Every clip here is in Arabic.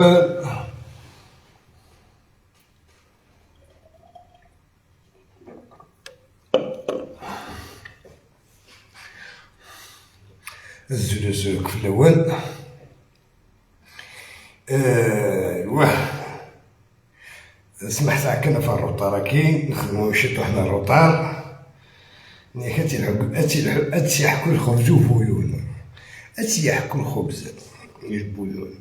الزلزال في الأول. الواه سمحت عكنا في الروطار كي نخدمو نشدو حنا الروطار أتي يحكو الخبز وبويون، أتي يحكو الخبز البويون.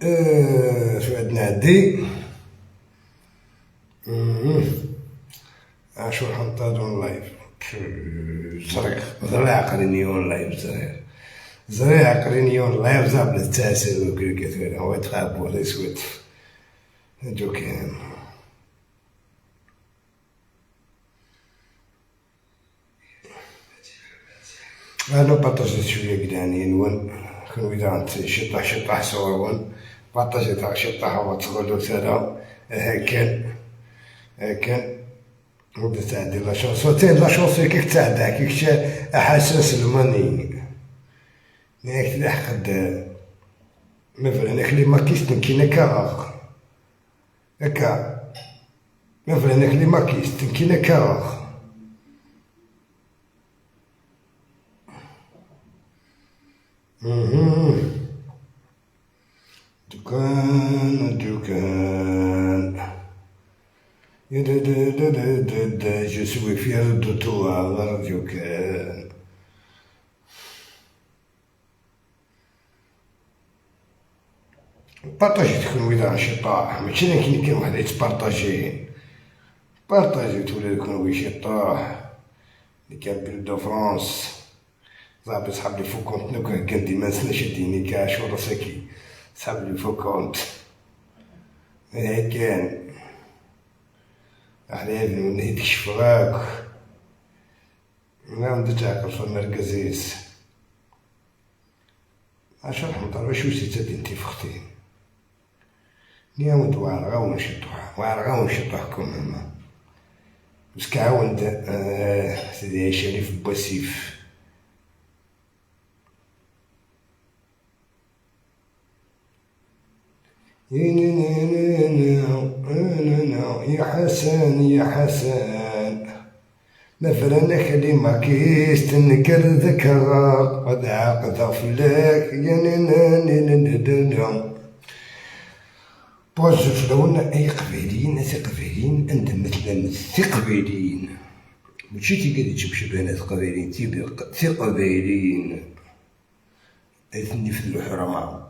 شو عندنا عندي شو حنطادو لايف زريع قرينيون لايف زريع قرينيون لايف زاب التاسع وكذا هو تخاب ولا يسود جو كان أنا بطاجة شوية قدانين ون كانوا إذا شطح صورون بطاجة شطح وتغلو ثلا هاكن وبدا تعدي لا شونسوتين لا شونسو كيك تعدى كيك أحاسس الماني ناك تلحقد مثلا هناك لي ماكيس تنكينا كاغ هكا مثلا هناك لي ماكيس تنكينا كاغ دوكان je suis fier de toi Radio Can. بارطاجي تكون إذا شطاح ماشي كي كان واحد يتبارطاجي بارطاجي تولي تكون شطاح اللي كان بلد دو فرانس صاحبي صحاب لي فوكونت نو كان ديما نسنا شديني كاع شو راسكي صحاب لي فوكونت كان أحلامي ونهيت كشفراك نعم تعقل في المركزيس عشان حمضر واش وسيت انتي فختي نياود وعرغا ونشطوحكم هما بس كعاوند سيدي عيشاني في بوسيف يا حسن مثلا كلمة كيس تنكر ذكرى قد عقد فلاك بوز فلون أي قبيلين ثقبيلين أنت مثلا الثقبيلين ماشي تيقدر تمشي بنات قبيلين تيبقى ثقبيلين أثني في الحرمة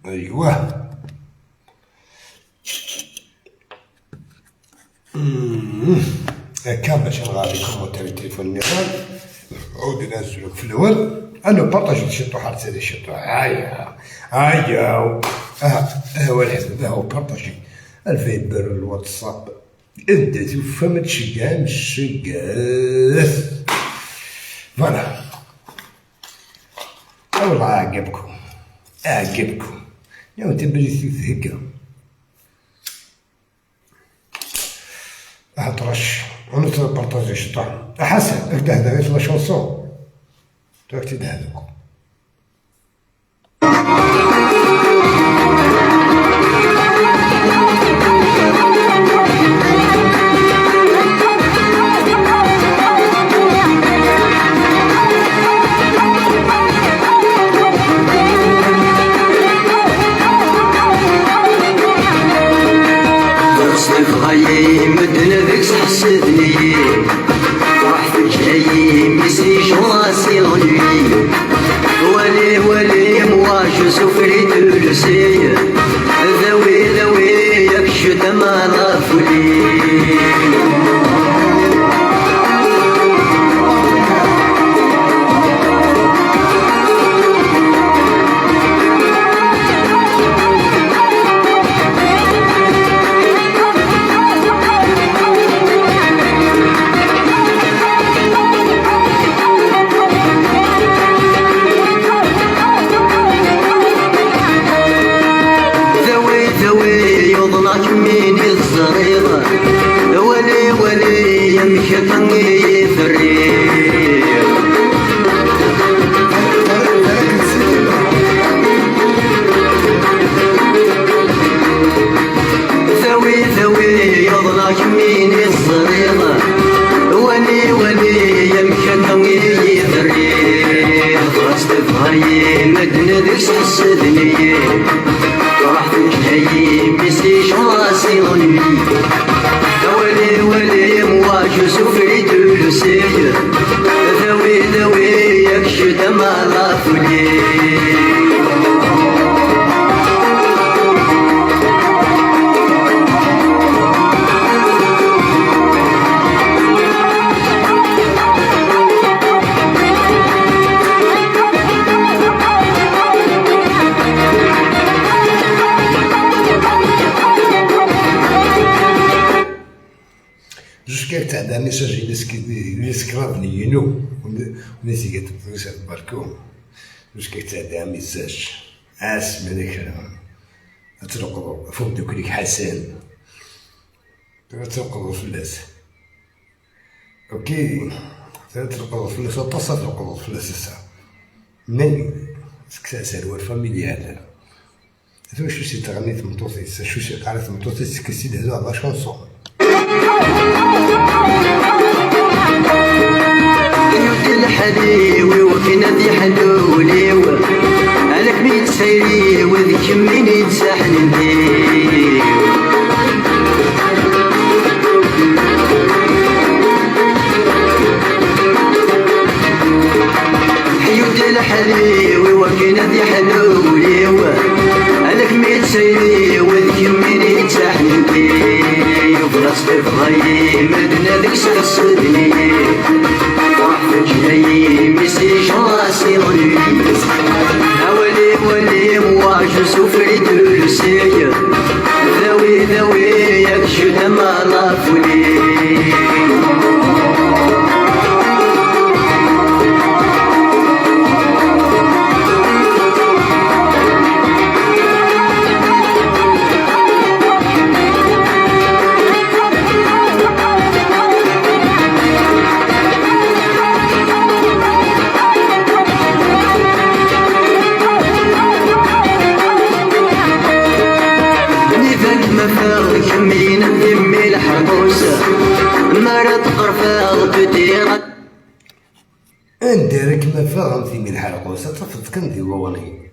أيوه هاكا باش نغادي لكم موتيل التليفون نيران عاود نهزولك في الأول أنا بارطاجيت شطوح هادي شطوح هيا هو الحسب هو بارطاجي الفايبر الواتساب أنت توفى متشقاس فوالا والله عاقبكم يا انت بغيتي هكا هترش وانا تبارطاجي شطوح حسن هكدا هذا غير لا شونسون تاكتي هذوك مدنا ذيك حسدني وحدك جاي مسيج راسي غني ولي مواج سفريت الرسي ذوي يكشت ما غافلي يضنك مني الزريرة مدن ذيك تحسدني رحتك هي ميسيش راسي ظني ولي ولي مواجه سفريت السير ذوي ذوي يكشد ما غافلي Jusqu'à que tu as un message nous, on essaie de pousser le balcon. Jusqu'à que tu as un message. منك أترقب فوق دوكليك حسن ترقب فلاس أوكي ترقب فلاس وتصل ترقب فلاس الساعة مني سكسا الوار فاميليال هذا شو سي تغنيت مطوطيس شو سي قالت مطوطيس كسيد هذا على شونسون الحليوي وكنا ذي حلولي عليك ميت سيري وذيك مني تساحن الديو حيوت الحليوي وكنا ذي حلولي عليك ميت سيري وذيك مني تساحن الديو بلاص تبغي مدنا ذيك تحسدني جاي مسيش راسي ظني ولي ولي مواجه سفريت السير ذوي ذوي يكشد ما غافلي كمين يمي الحبوسة مرض قرفاض بديرة اندرك ما فهمتي من الحرقوسة طفت كندي ووني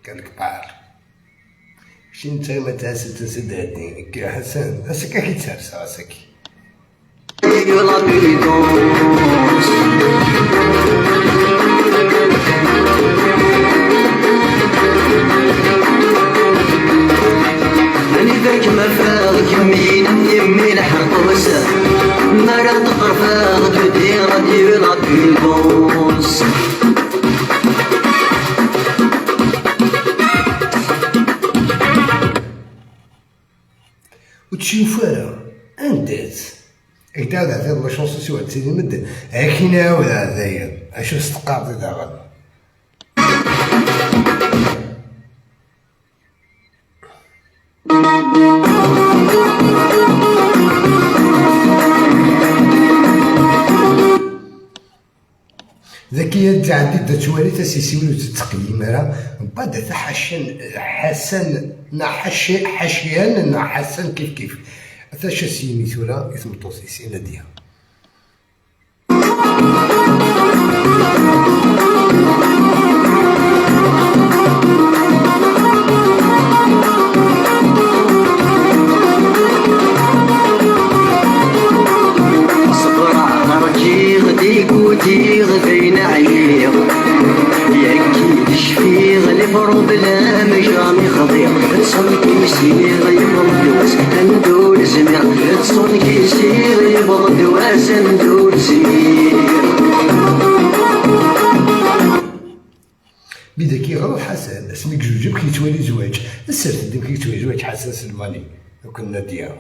قالك بار شي انت ما تاسد تسدادني كي حسن اسكا كي تسرس راسك يلا بيدوس ذاك ما فاض يمين يمي الحرقوسة مرض قرفاض بديرة يلا بيدوس وتشوف انا اندات هكدا هذا الله شونس سوى تسيدي مدن هاكينا ولا هذايا اش استقاط داغا ذكية تعدي تتوالي تسيسيولو تتقيم راه من بعد حسن حشيان حسن كيف هذا شاسيني ثورا يثمطوسي سينا ديها تيغ بين عييغ يأكيد شفيغ لفرض لا مجامي خضيغ تصل كيسيغ يبرد واسك ندور زمير تصل كيسيغ يبرد واس ندور زمير بدا كيغرض حسن اسمك جوجب كيتوالي زواج السرت ديم كيتوالي زواج حسن سلماني وكنا ديالو